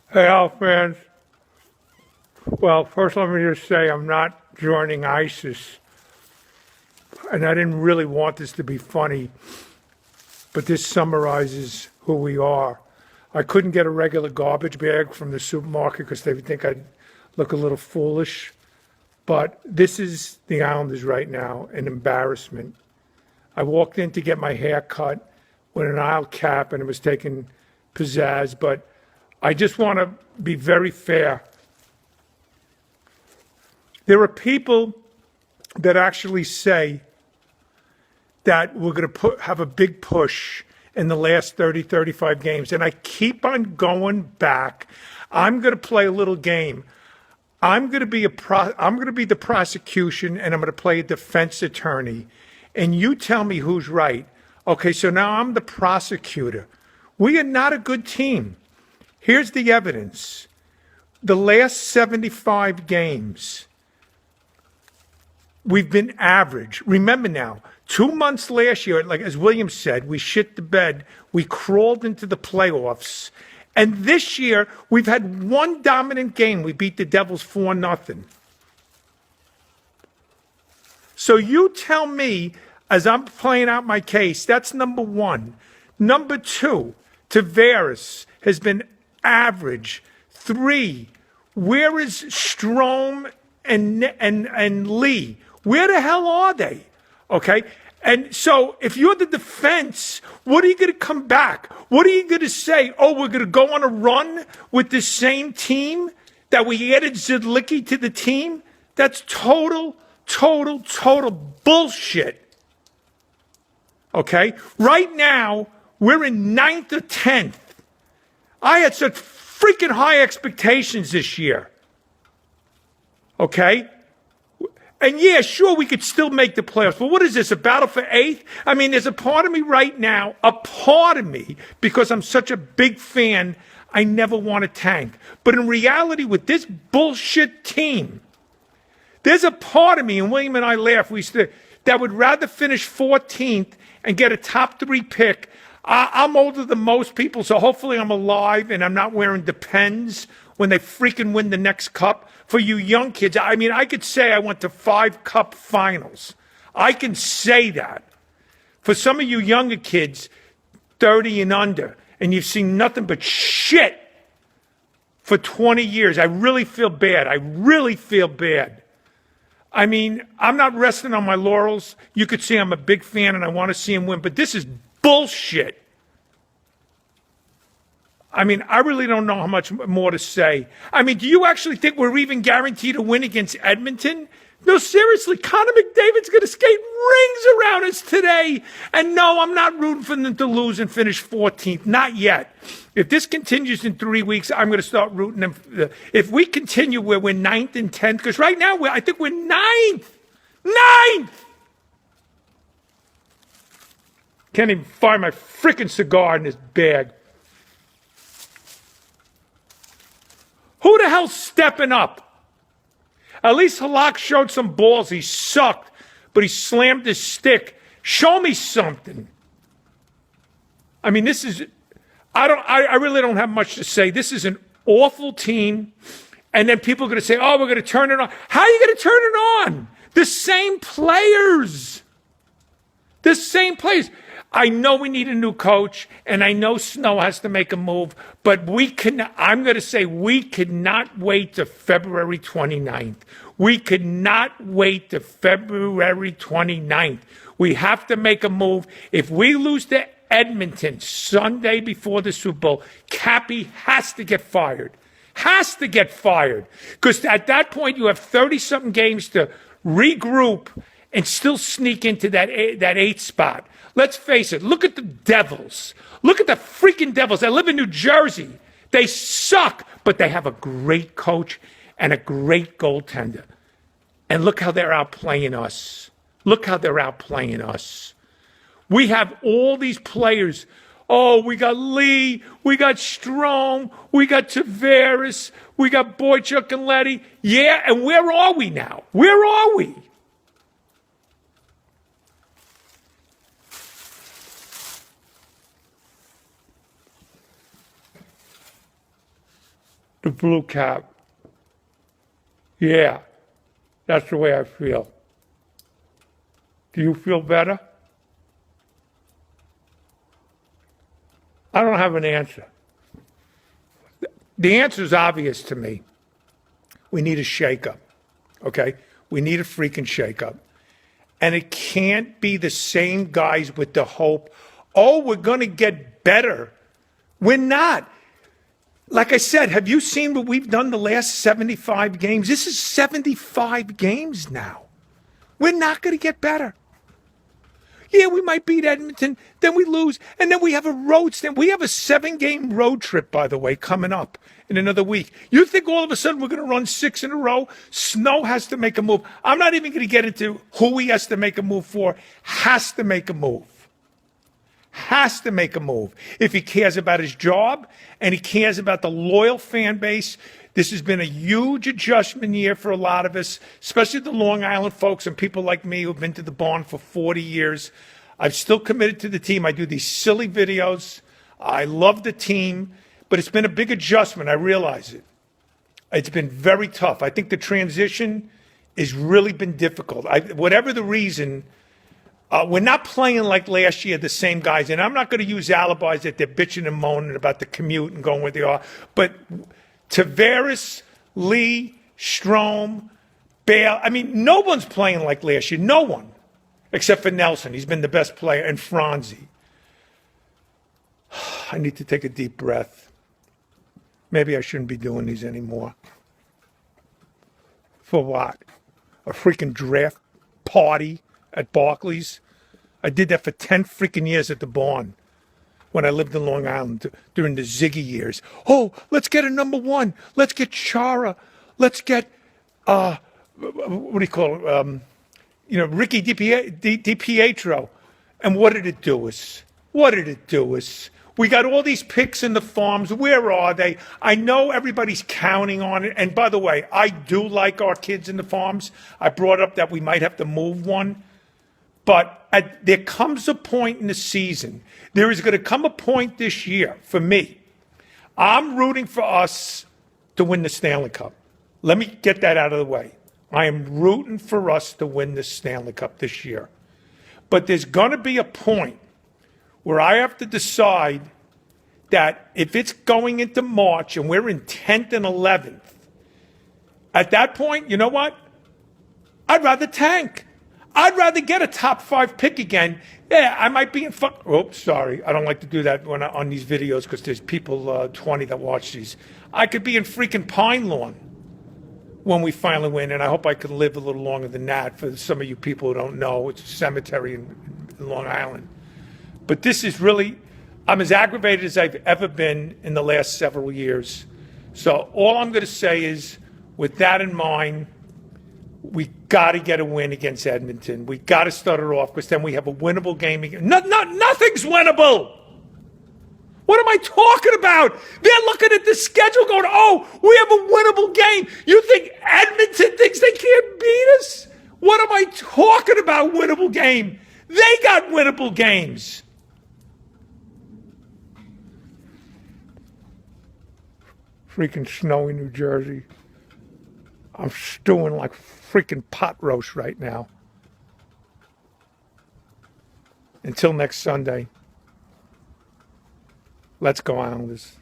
Hey, Al fans. Well, first let me just say I'm not joining ISIS, and I didn't really want this to be funny, but this summarizes who we are. I couldn't get a regular garbage bag from the supermarket because they would think I'd look a little foolish, but this is the Islanders right now, an embarrassment. I walked in to get my hair cut with an aisle cap, and it was taking pizzazz, but I just want to be very fair. There are people that actually say that we're going to have a big push in the last 30, 35 games. And I keep on going back. I'm going to play a little game. I'm going to be the prosecution, and I'm going to play a defense attorney. And you tell me who's right. Okay, so now I'm the prosecutor. We are not a good team. Here's the evidence. The last 75 games, we've been average. Remember now, 2 months last year, like as Williams said, we shit the bed. We crawled into the playoffs. And this year, we've had one dominant game. We beat the Devils 4-0. So you tell me, as I'm playing out my case, that's number one. Number two, Tavares has been average. 3, where is Strome and Lee? Where the hell are they? Okay? And so if you're the defense, what are you going to come back? What are you going to say? Oh, we're going to go on a run with the same team that we added Zidlicki to the team? That's total bullshit. Okay? Right now, we're in 9th or 10th. I had such freaking high expectations this year. Okay? And yeah, sure, we could still make the playoffs. But what is this, a battle for 8th? I mean, there's a part of me right now, because I'm such a big fan, I never want to tank. But in reality, with this bullshit team, there's a part of me, and William and I laugh, that would rather finish 14th and get a top 3 pick. I'm older than most people, so hopefully I'm alive and I'm not wearing Depends when they freaking win the next cup. For you young kids, I mean, I could say I went to 5 cup finals. I can say that. For some of you younger kids, 30 and under, and you've seen nothing but shit for 20 years, I really feel bad. I mean, I'm not resting on my laurels. You could see I'm a big fan and I want to see him win, but this is bullshit. I mean, I really don't know how much more to say. I mean, do you actually think we're even guaranteed to win against Edmonton? No, seriously, Connor McDavid's going to skate rings around us today. And no, I'm not rooting for them to lose and finish 14th. Not yet. If this continues in 3 weeks, I'm going to start rooting them. If we continue where we're 9th and 10th, because right now I think we're 9th. 9th! Can't even find my freaking cigar in this bag. Who the hell's stepping up? At least Halak showed some balls. He sucked, but he slammed his stick. Show me something. I mean, this is, I really don't have much to say. This is an awful team. And then people are going to say, oh, we're going to turn it on. How are you going to turn it on? The same players. I know we need a new coach, and I know Snow has to make a move, but I'm going to say we could not wait to February 29th. We could not wait to February 29th. We have to make a move. If we lose to Edmonton Sunday before the Super Bowl, Cappy has to get fired. Because at that point, you have 30-something games to regroup and still sneak into that 8th spot. Let's face it. Look at the Devils. Look at the freaking Devils. They live in New Jersey. They suck, but they have a great coach and a great goaltender. And look how they're outplaying us. We have all these players. Oh, we got Lee. We got Strome. We got Tavares. We got Boychuk and Letty. Yeah, and where are we now? Where are we? The blue cap. Yeah, that's the way I feel. Do you feel better? I don't have an answer. The answer is obvious to me. We need a shakeup, okay? We need a freaking shakeup. And it can't be the same guys with the hope, oh, we're going to get better. We're not. Like I said, have you seen what we've done the last 75 games? This is 75 games now. We're not going to get better. Yeah, we might beat Edmonton, then we lose, and then we have a road stand. We have a 7-game road trip, by the way, coming up in another week. You think all of a sudden we're going to run 6 in a row? Snow has to make a move. I'm not even going to get into who he has to make a move for. Has to make a move. Has to make a move. If he cares about his job and he cares about the loyal fan base. This has been a huge adjustment year for a lot of us, especially the Long Island folks and people like me who've been to the barn for 40 years. I'm still committed to the team. I do these silly videos. I love the team, but it's been a big adjustment. I realize it. It's been very tough. I think the transition has really been difficult. Whatever the reason, we're not playing like last year, the same guys. And I'm not going to use alibis that they're bitching and moaning about the commute and going where they are. But Tavares, Lee, Strome, Bale. I mean, no one's playing like last year. No one. Except for Nelson. He's been the best player. And Franzi. I need to take a deep breath. Maybe I shouldn't be doing these anymore. For what? A freaking draft party at Barclays? I did that for 10 freaking years at the barn. When I lived in Long Island during the Ziggy years. Oh, let's get a number one. Let's get Chara. Let's get, what do you call it? Ricky DiPietro. And what did it do us? What did it do us? We got all these picks in the farms. Where are they? I know everybody's counting on it. And by the way, I do like our kids in the farms. I brought up that we might have to move one. But there comes a point in the season. There is going to come a point this year, for me. I'm rooting for us to win the Stanley Cup. Let me get that out of the way. I am rooting for us to win the Stanley Cup this year. But there's going to be a point where I have to decide that if it's going into March and we're in 10th and 11th, at that point, you know what? I'd rather tank. I'd rather get a top 5 pick again. Yeah, I might be in Oops, sorry. I don't like to do that on these videos because there's people 20 that watch these. I could be in freaking Pine Lawn when we finally win, and I hope I can live a little longer than that. For some of you people who don't know, it's a cemetery in Long Island. But this is really, I'm as aggravated as I've ever been in the last several years. So all I'm going to say is, with that in mind, we got to get a win against Edmonton. We got to start it off because then we have a winnable game again. Nothing's winnable. What am I talking about? They're looking at the schedule going, oh, we have a winnable game. You think Edmonton thinks they can't beat us? What am I talking about, winnable game? They got winnable games. Freaking snowy New Jersey. I'm stewing like freaking pot roast right now. Until next Sunday, let's go, Islanders.